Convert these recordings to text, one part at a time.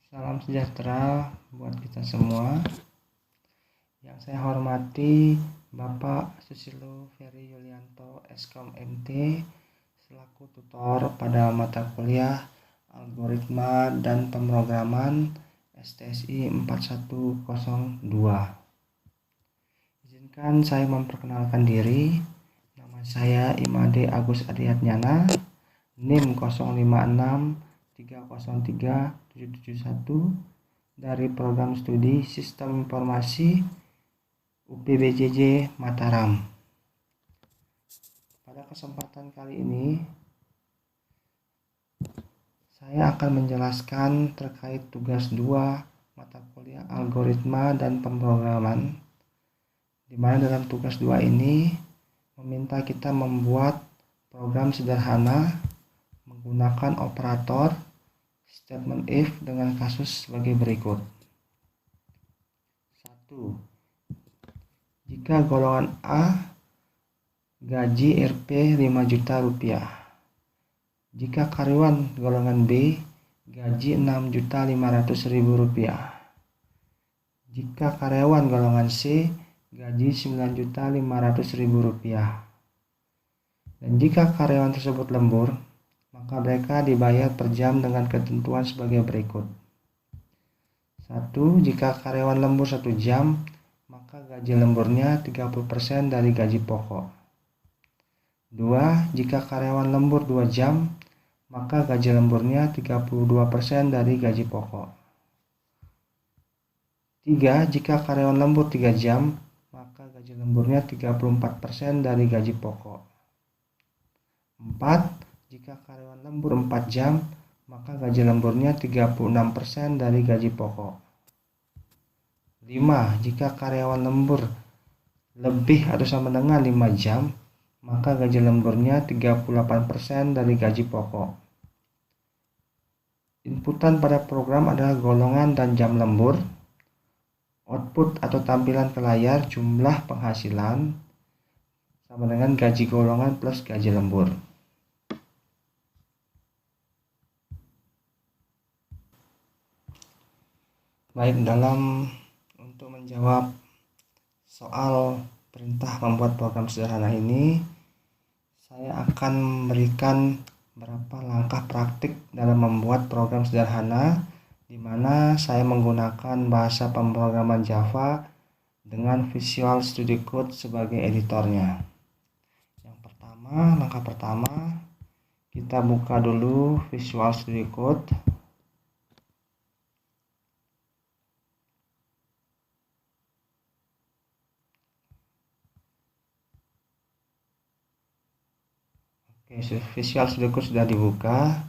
Salam sejahtera buat kita semua. Yang saya hormati Bapak Susilo Ferry Yulianto, Eskom MT, selaku tutor pada mata kuliah Algoritma dan Pemrograman STSI 4102. Izinkan saya memperkenalkan diri. Nama saya Imade Agus Adiatnyana, NIM 056303771 dari program studi Sistem Informasi UPBJJ Mataram. Pada kesempatan kali ini saya akan menjelaskan terkait tugas 2 mata kuliah Algoritma dan Pemrograman, di mana dalam tugas 2 ini meminta kita membuat program sederhana menggunakan operator statement if dengan kasus sebagai berikut. 1. Jika golongan A gaji Rp 5 juta rupiah, jika karyawan golongan B gaji Rp6.500.000 rupiah, jika karyawan golongan C gaji Rp9.500.000 rupiah, dan jika karyawan tersebut lembur, maka mereka dibayar per jam dengan ketentuan sebagai berikut. 1. Jika karyawan lembur 1 jam, maka gaji lemburnya 30% dari gaji pokok. 2. Jika karyawan lembur 2 jam, maka gaji lemburnya 32% dari gaji pokok. 3. Jika karyawan lembur 3 jam, maka gaji lemburnya 34% dari gaji pokok. 4. Jika karyawan lembur 4 jam, maka gaji lemburnya 36% dari gaji pokok. 5. Jika karyawan lembur lebih atau sama dengan 5 jam, maka gaji lemburnya 38% dari gaji pokok. Inputan pada program adalah golongan dan jam lembur. Output atau tampilan ke layar jumlah penghasilan sama dengan gaji golongan plus gaji lembur. Baik, untuk menjawab soal perintah membuat program sederhana ini, saya akan memberikan beberapa langkah praktik dalam membuat program sederhana, di mana saya menggunakan bahasa pemrograman Java dengan Visual Studio Code sebagai editornya. Langkah pertama, kita buka dulu Visual Studio Code. Oke, Visual Studio Code sudah dibuka.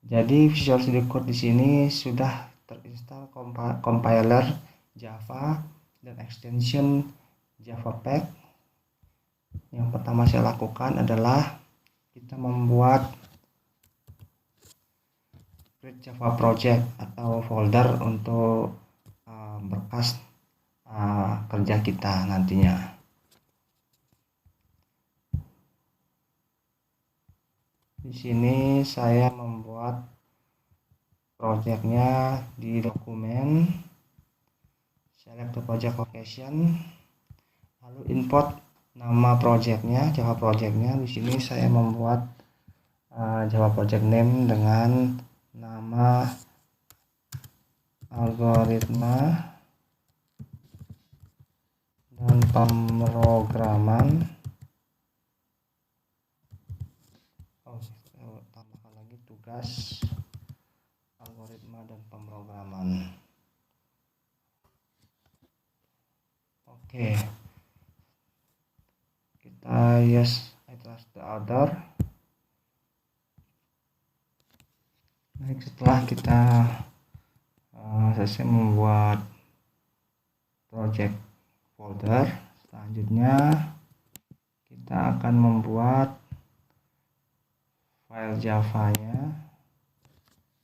Jadi Visual Studio Code di sini sudah terinstall compiler Java dan extension Javapack. Yang pertama saya lakukan adalah kita membuat create Java project atau folder untuk berkas kerja kita nantinya. Di sini saya membuat projectnya di dokumen, select the project location, lalu import nama projectnya, Java projectnya. Di sini saya membuat Java project name dengan nama Algoritma dan Pemrograman. Tambahkan lagi tugas Algoritma dan Pemrograman. Oke, kita yes, I trust the order. Baik, setelah kita selesai membuat project folder, selanjutnya kita akan membuat file Java-nya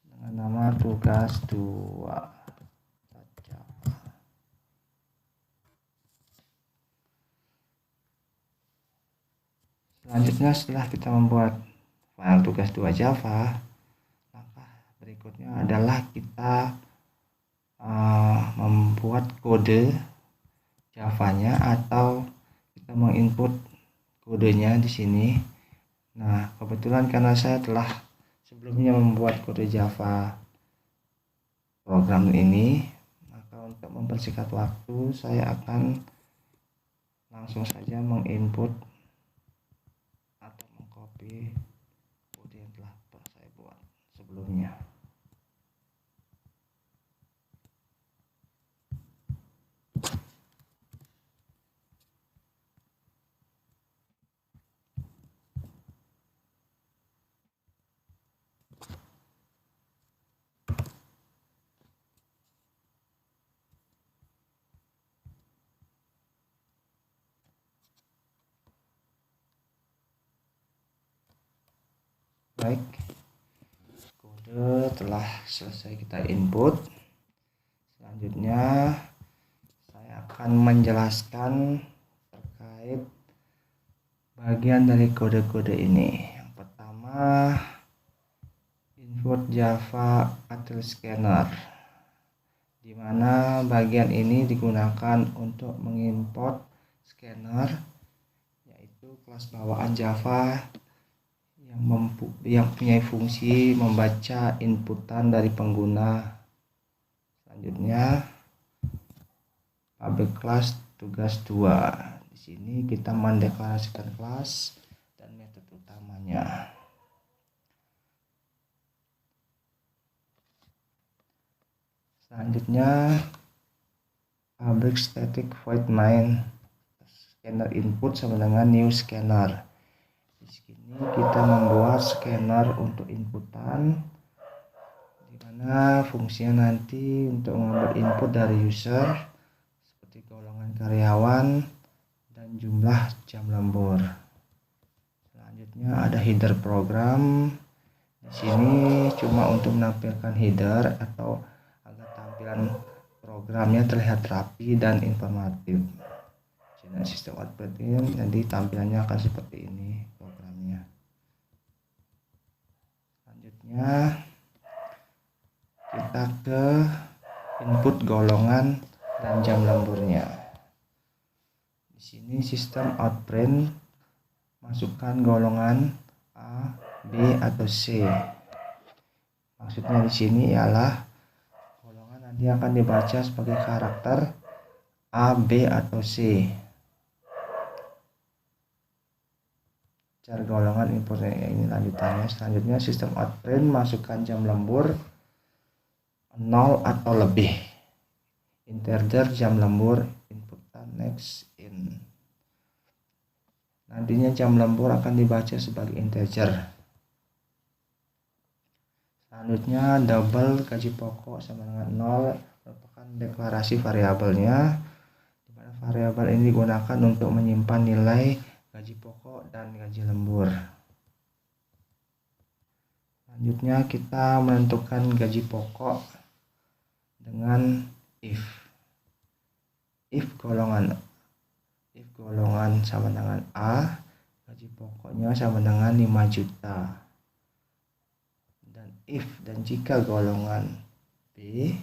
dengan nama tugas 2. Selanjutnya, setelah kita membuat file tugas 2 Java, langkah berikutnya adalah kita membuat kode Java-nya atau kita menginput kodenya di sini. Nah, kebetulan karena saya telah sebelumnya membuat kode Java program ini, maka untuk mempersingkat waktu saya akan langsung saja menginput atau mengcopy kode yang telah saya buat sebelumnya. Baik, kode telah selesai kita input. Selanjutnya saya akan menjelaskan terkait bagian dari kode-kode ini. Yang pertama, input Java Util Scanner, di mana bagian ini digunakan untuk mengimport scanner, yaitu kelas bawaan Java yang punya fungsi membaca inputan dari pengguna. Selanjutnya, public class tugas 2. Di sini kita mendeklarasikan kelas dan metode utamanya. Selanjutnya, public static void main scanner input sama dengan new scanner. Di sini kita membuat scanner untuk inputan, di mana fungsinya nanti untuk mengambil input dari user seperti golongan karyawan dan jumlah jam lembur. Selanjutnya ada header program. Di sini cuma untuk menampilkan header atau agar tampilan programnya terlihat rapi dan informatif. Channel sistem output ini nanti tampilannya akan seperti ini programnya. Selanjutnya kita ke input golongan dan jam lemburnya. Di sini sistem outprint masukkan golongan A, B atau C. Maksudnya di sini ialah golongan nanti akan dibaca sebagai karakter A, B atau C. Cara golongan inputnya ini lanjutannya. Selanjutnya sistem outprint masukkan jam lembur 0 atau lebih. Integer jam lembur inputan next in. Nantinya jam lembur akan dibaca sebagai integer. Selanjutnya double gaji pokok sama dengan 0 merupakan deklarasi variabelnya, di mana variabel ini digunakan untuk menyimpan nilai gaji pokok dan gaji lembur. Selanjutnya kita menentukan gaji pokok dengan if golongan sama dengan A, gaji pokoknya sama dengan 5 juta. Dan if dan jika golongan B,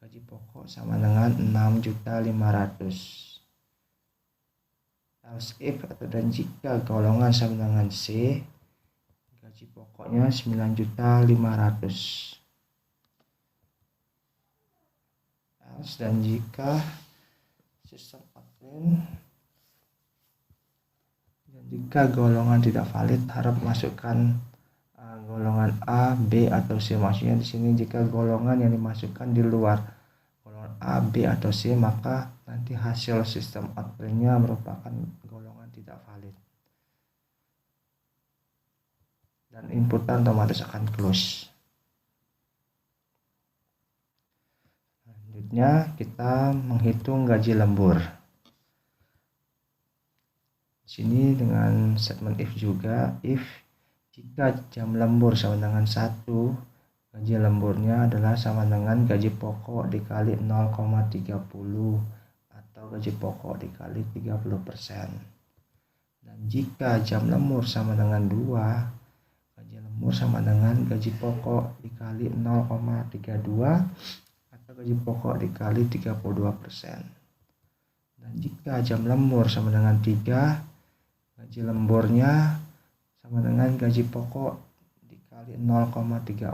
gaji pokok sama dengan 6.500.000. Else if atau dan jika golongan sama dengan C, gaji pokoknya 9.500.000. Else dan jika sistem outprint dan jika golongan tidak valid, harap masukkan golongan A, B atau C. Maksudnya di sini jika golongan yang dimasukkan di luar golongan A, B atau C, maka nanti hasil sistem outprint-nya merupakan golongan tidak valid dan inputan otomatis akan close. Selanjutnya kita menghitung gaji lembur. Di sini dengan statement if juga, if jika jam lembur sama dengan 1, gaji lemburnya adalah sama dengan gaji pokok dikali 0,30 atau gaji pokok dikali 30%. Dan jika jam lembur sama dengan 2, gaji lembur sama dengan gaji pokok dikali 0,32 atau gaji pokok dikali 32%. Dan jika jam lembur sama dengan 3, gaji lemburnya sama dengan gaji pokok dikali 0,34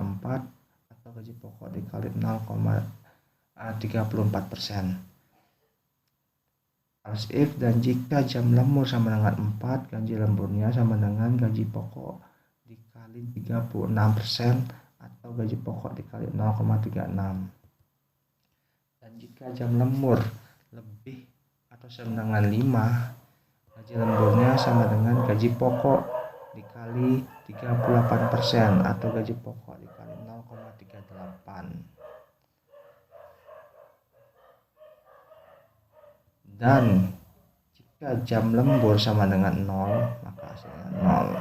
atau gaji pokok dikali 0,34%. Else if, dan jika jam lembur sama dengan 4, gaji lemburnya sama dengan gaji pokok dikali 36% atau gaji pokok dikali 0,36. Dan jika jam lembur lebih atau sama dengan 5, gaji lemburnya sama dengan gaji pokok dikali 38% atau gaji pokok dikali 0,38. Dan jika jam lembur sama dengan 0, maka hasilnya 0.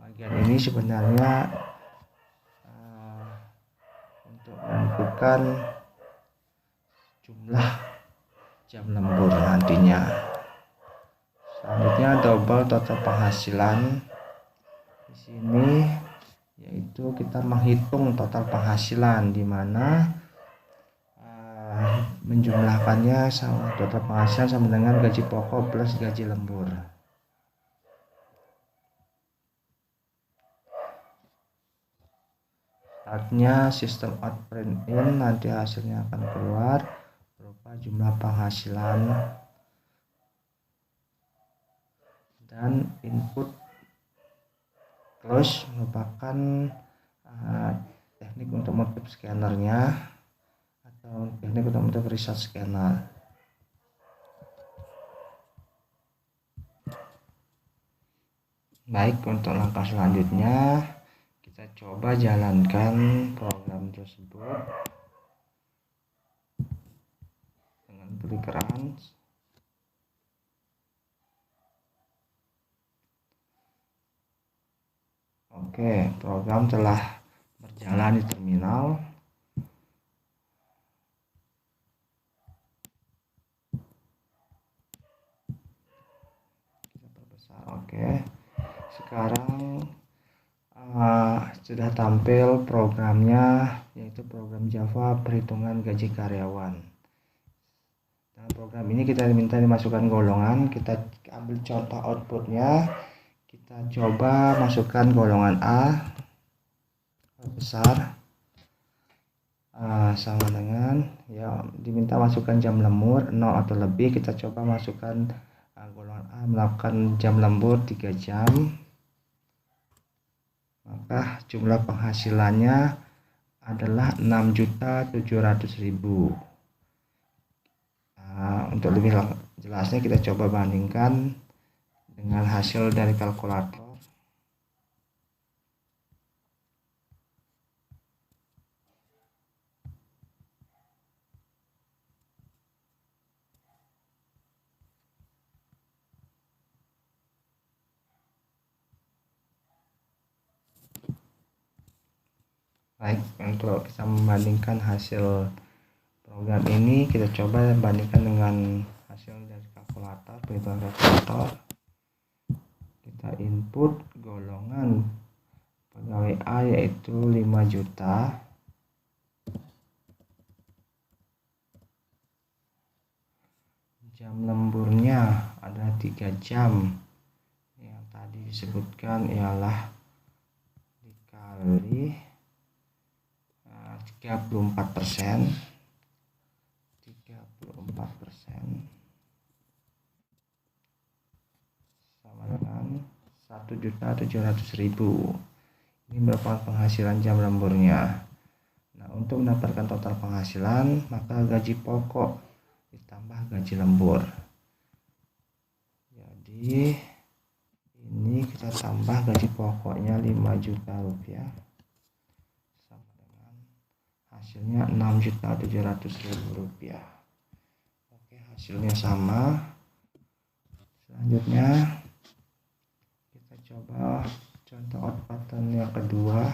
Bagian ini sebenarnya untuk menentukan jumlah jam lembur nantinya. Selanjutnya double total penghasilan. Di sini yaitu kita menghitung total penghasilan, di mana menjumlahkannya sama total penghasilan sama dengan gaji pokok plus gaji lembur. Startnya sistem out print in, nanti hasilnya akan keluar berupa jumlah penghasilan, dan input close merupakan teknik untuk motif scannernya atau teknik untuk motif reset scanner. Baik, untuk langkah selanjutnya kita coba jalankan program tersebut dengan klik run. Oke, program telah berjalan di terminal. Kita perbesar. Oke, sekarang sudah tampil programnya, yaitu program Java perhitungan gaji karyawan. Dalam program ini kita diminta dimasukkan golongan. Kita ambil contoh outputnya. Kita coba masukkan golongan A besar sama dengan, ya, diminta masukkan jam lembur 0 atau lebih. Kita coba masukkan golongan A melakukan jam lembur 3 jam. Maka jumlah penghasilannya adalah 6.700.000. Untuk lebih jelasnya kita coba bandingkan dengan hasil dari kalkulator. Baik, untuk kita membandingkan hasil program ini, kita coba bandingkan dengan hasil dari kalkulator, perhitungan kalkulator. Kita input golongan pegawai A yaitu 5 juta. Jam lemburnya ada 3 jam. Yang tadi disebutkan ialah dikali 34%. 34% sama dengan 1.700.000. Ini merupakan penghasilan jam lemburnya. Nah, untuk mendapatkan total penghasilan, maka gaji pokok ditambah gaji lembur. Jadi ini kita tambah gaji pokoknya 5 juta rupiah sama dengan hasilnya 6.700.000 rupiah. Oke, hasilnya sama. Selanjutnya kita coba contoh out pattern yang kedua.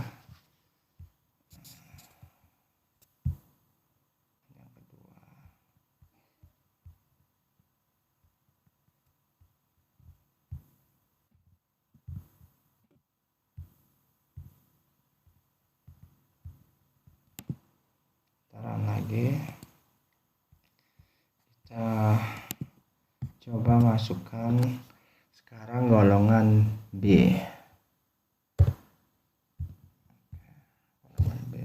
lagi. Kita coba masukkan sekarang golongan B. Golongan B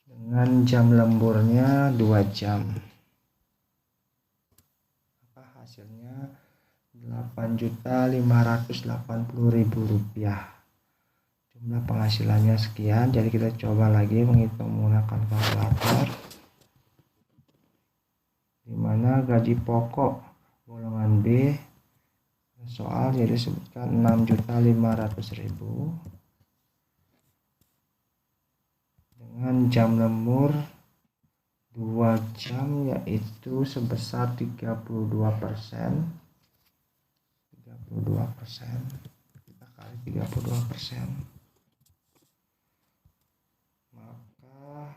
dengan jam lemburnya 2 jam. Maka hasilnya Rp8.580.000. Jumlah penghasilannya sekian. Jadi kita coba lagi menghitung menggunakan kalkulator, di mana gaji pokok golongan B soal jadi sebutkan 6.500.000 dengan jam lembur 2 jam, yaitu sebesar 32%. Kita kali 32%, maka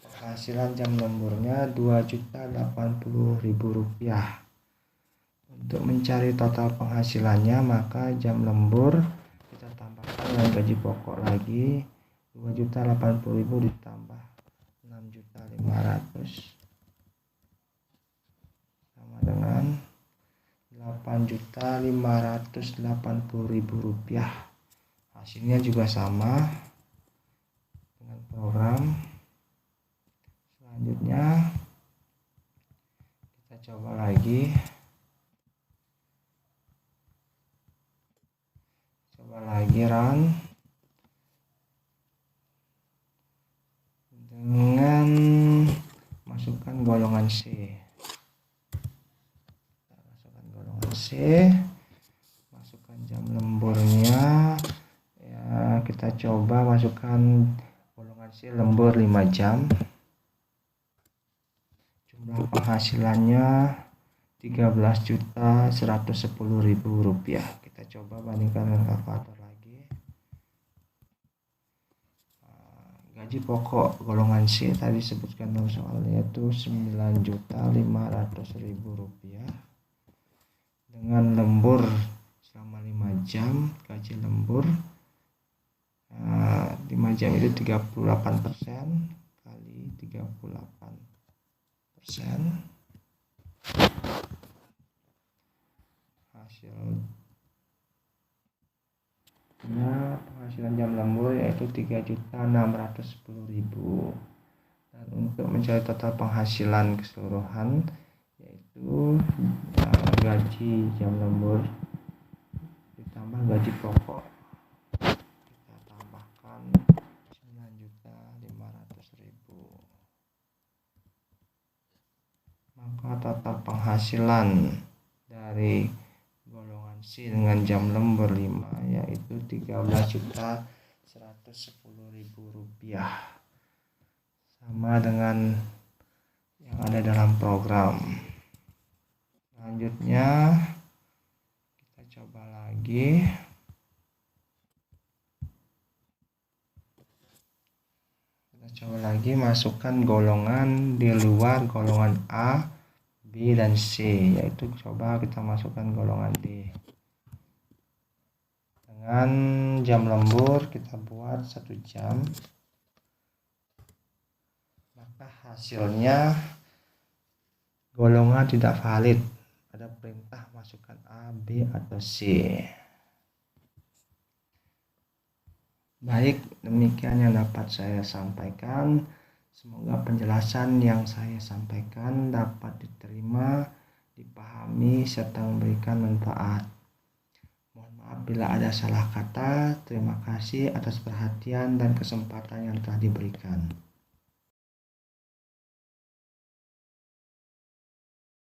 penghasilan jam lemburnya Rp2.080.000. Untuk mencari total penghasilannya, maka jam lembur kita tambahkan dengan gaji pokok lagi 2.080.000 ditambah 6.500.000 sama dengan Rp8.580.000. Hasilnya juga sama dengan program. Selanjutnya kita coba lagi. Run dengan masukkan golongan C. Masukkan jam lemburnya, ya kita coba masukkan golongan C lembur 5 jam. Jumlah penghasilannya Rp13.110.000. Kita coba bandingkan dengan kalkulator lagi. Gaji pokok golongan C tadi sebutkan dalam soal, yaitu Rp9.500.000 dengan lembur selama 5 jam. Gaji lembur 5 jam itu 38% kali 38%, hasilnya penghasilan jam lembur yaitu Rp3.610.000. Dan untuk mencari total penghasilan keseluruhan, yaitu gaji jam lembur ditambah gaji pokok, kita tambahkan Rp9.500.000, maka total penghasilan dari golongan C dengan jam lembur 5 yaitu Rp13.110.000, sama dengan yang ada dalam program. Selanjutnya kita coba lagi. Masukkan golongan di luar golongan A, B, dan C, yaitu coba kita masukkan golongan D. Dengan jam lembur kita buat 1 jam, maka hasilnya golongan tidak valid. Ada perintah masukkan A, B, atau C. Baik, demikian yang dapat saya sampaikan. Semoga penjelasan yang saya sampaikan dapat diterima, dipahami, serta memberikan manfaat. Mohon maaf bila ada salah kata. Terima kasih atas perhatian dan kesempatan yang telah diberikan.